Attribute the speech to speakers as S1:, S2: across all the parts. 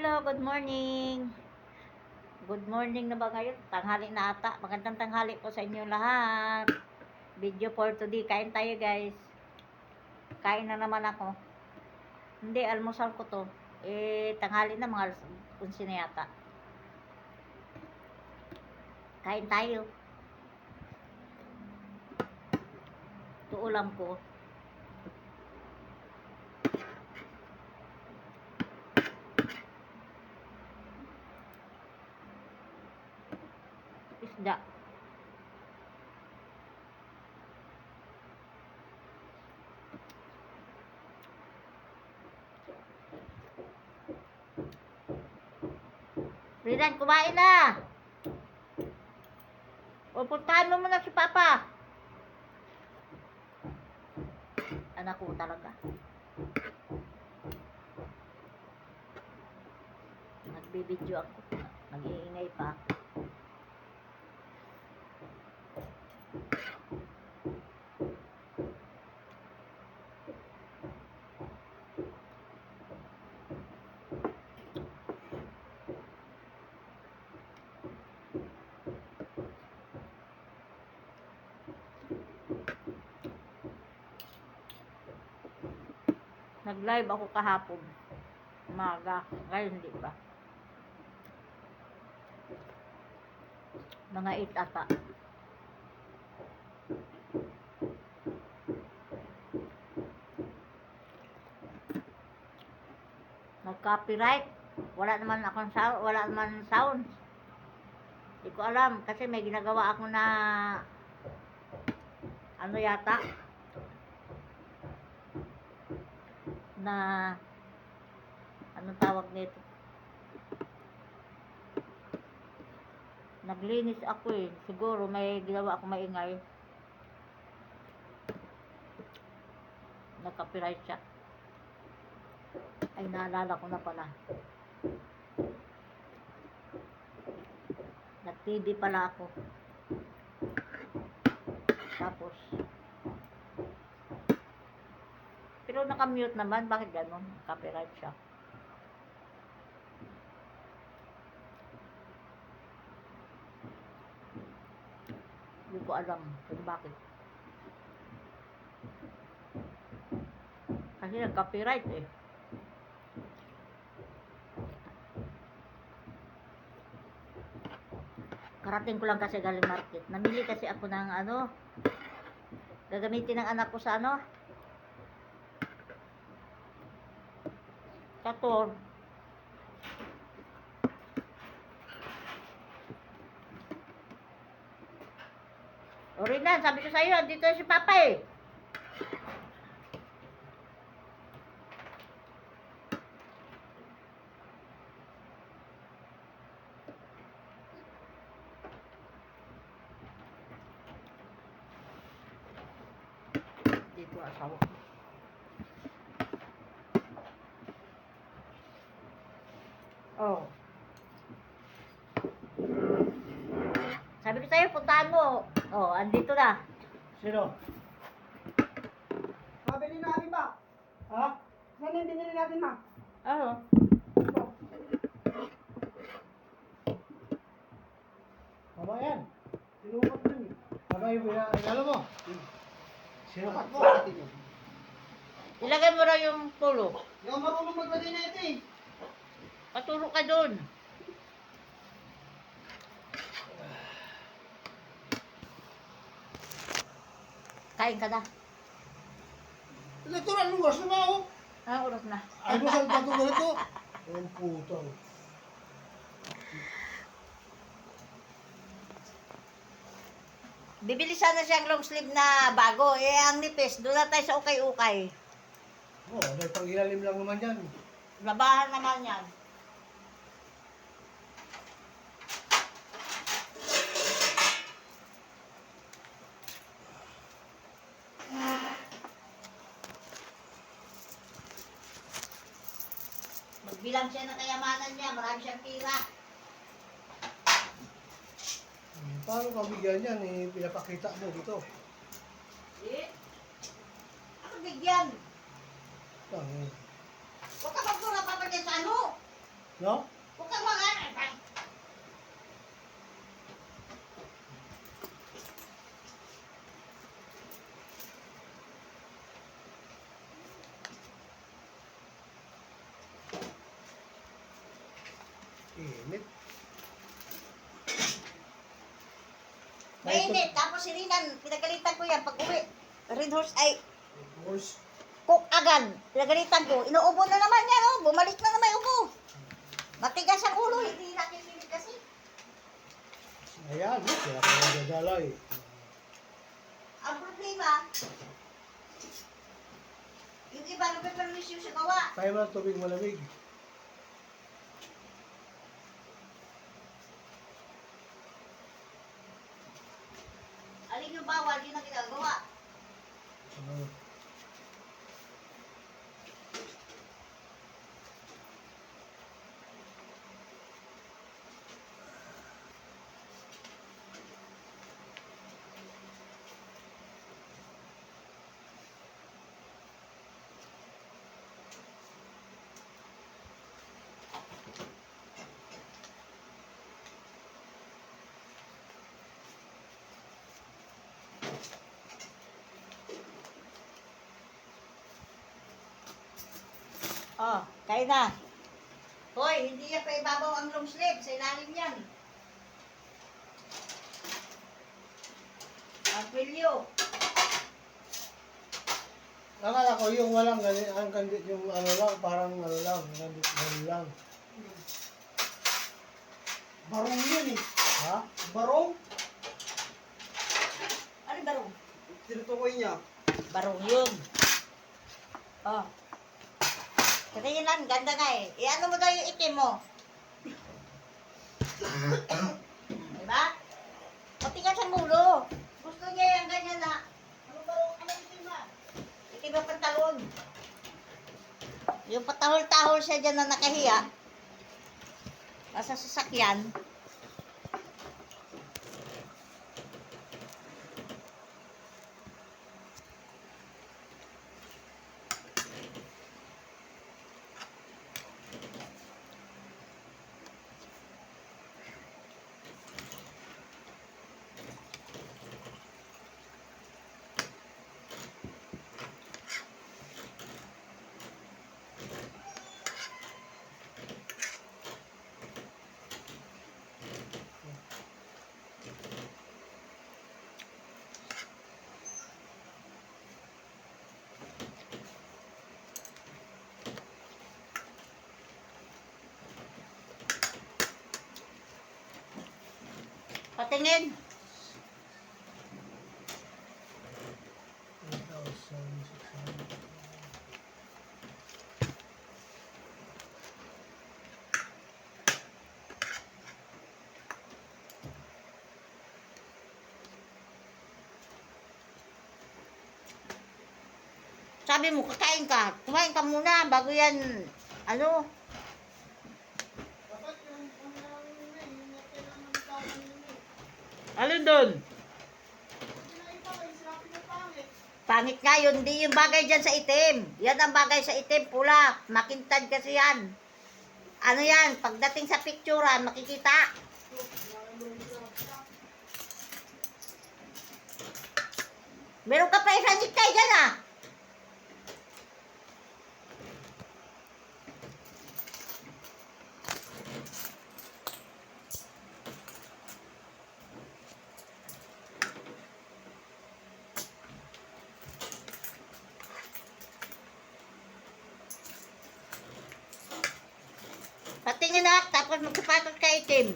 S1: Hello, good morning. Good morning na ba ngayon? Tanghali na ata. Magandang tanghali po sa inyo lahat. Video for today. Kain tayo, guys. Kain na naman ako. Hindi, almusal ko to. Tanghali na, mga 11 na yata. Kain tayo. Ito ulam ko. Isda. Rinan, kumain na! O, puntahan mo muna si Papa. Anak ko talaga. Nagbibidyo ako. Nag-iingay pa. Nag-live ako kahapon. Umaga. Ngayon hindi pa. Mga 8 ata. Nag-copyright. Wala naman akong sound. Wala naman sound. Hindi ko alam. Kasi may ginagawa ako na ano yata. Na anong tawag nito? Naglinis ako eh. Siguro may ginawa ako maingay. Nag-copyright siya. Ay, naalala ko na pala. Nag-TV pala ako. Tapos pero naka-mute naman. Bakit ganun? Copyright siya. Hindi ko alam kung bakit. Kasi nag-copyright eh. Karating ko lang kasi galing market. Namili kasi ako ng ano. Gagamitin ng anak ko sa ano. Kator. O Rinan, sabi ko sa'yo, dito si Papa eh. Dito asawa ko. Oh. Sabi ko sa'yo, puntahan mo. Oh, andito na.
S2: Sino? Mabili natin ba? Ha? Saan yung binili natin, ma?
S1: Oo.
S2: Ito. Baba yan. Sinukat mo yun eh. Baba yung inalo mo. Sinukat mo.
S1: Ilagay mo raw yung tulo.
S2: Hindi ako marunong maglagay na ito eh.
S1: Patulog ka doon. Kain ka na.
S2: Natural luwas na ba ako?
S1: Anong oras na?
S2: Ay mo saan bago ganito? Ang puto.
S1: Bibili sana siyang long sleeve na bago. Ang nipis, doon na tayo sa ukay-ukay.
S2: Oo, dahil pang ilalim lang naman yan.
S1: Labahan naman yan. Magbilang siya ng kayamanan niya. Marami siyang pira.
S2: Paano ka bigyan yan eh? Pinapakita mo dito.
S1: Eh? Ako bigyan.
S2: Tangin.
S1: Huwag ka magpura pa pa dyan sa ano?
S2: No?
S1: Huwag kang mga
S2: Init.
S1: mainit. Tapos si Rinan, pinagalitan ko yan pag uwi. Red horse ay
S2: Horse.
S1: cook agad. Pinagalitan ko. Inuubo na naman yan, oh. Bumalik na naman yung ubo. Matigas ang ulo, hindi natin pilit kasi.
S2: Ayan, kaya ka nagdadala eh.
S1: Ang problema, yung iba nagpe-permission sa gawa.
S2: Tayo mo ng tubig malamig.
S1: Alin yung bawal, yun ang ginagawa.
S2: Ano?
S1: Oh, kayo na. Hoy, hindi yan pa ibabaw ang long sleeve. Sa ilalim yan. Ang pilyo.
S2: Akala ko yung walang ganit, ang kandit yung ano lang, parang ano lang, kandit lang.
S3: Barong yan eh.
S2: Ha?
S3: Barong?
S1: Ano barong?
S3: Tinutukoy niya.
S1: Barong yun. Oh. Kasi yun lang, ganda nga eh. Ano mo daw yung itim mo? Diba? Pati ka sa mulo. Gusto niya yung ganyan na. Ano barong? Ano itim ba? Itim ang pantalon. Yung patahol-tahol siya dyan na nakahiya. Nasa sasakyan. Patingin.
S2: 1,600.
S1: Sabi mo, kakain ka. Kumain ka muna bago yan, ano,
S3: Dapat yung kailangan ng tao ng
S1: alin doon?
S3: Pinaipa kayo, sinabi mo pangit.
S1: Pangit nga yun, hindi yung bagay dyan sa itim. Yan ang bagay sa itim, pula. Makintad kasi yan. Ano yan, pagdating sa picturean, makikita. Meron ka pa isang necktie dyan ah. Patingin na, tapos magsapatos ka itim.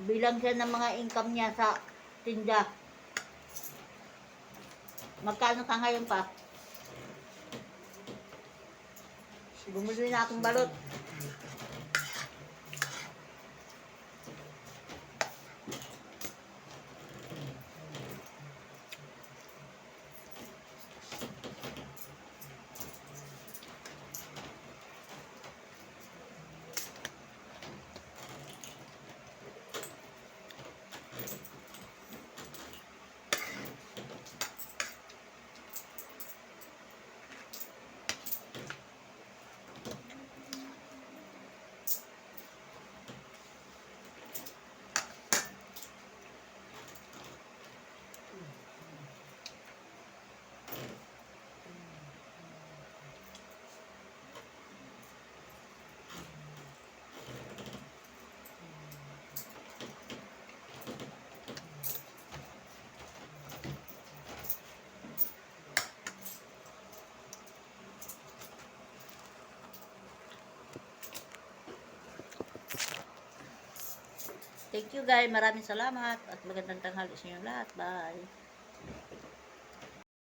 S1: Bilang siya ng mga income niya sa tinda. Magkano ka ngayon pa? Bumili na akong balot. Thank you guys. Maraming salamat. At magandang tanghali sa inyo lahat. Bye.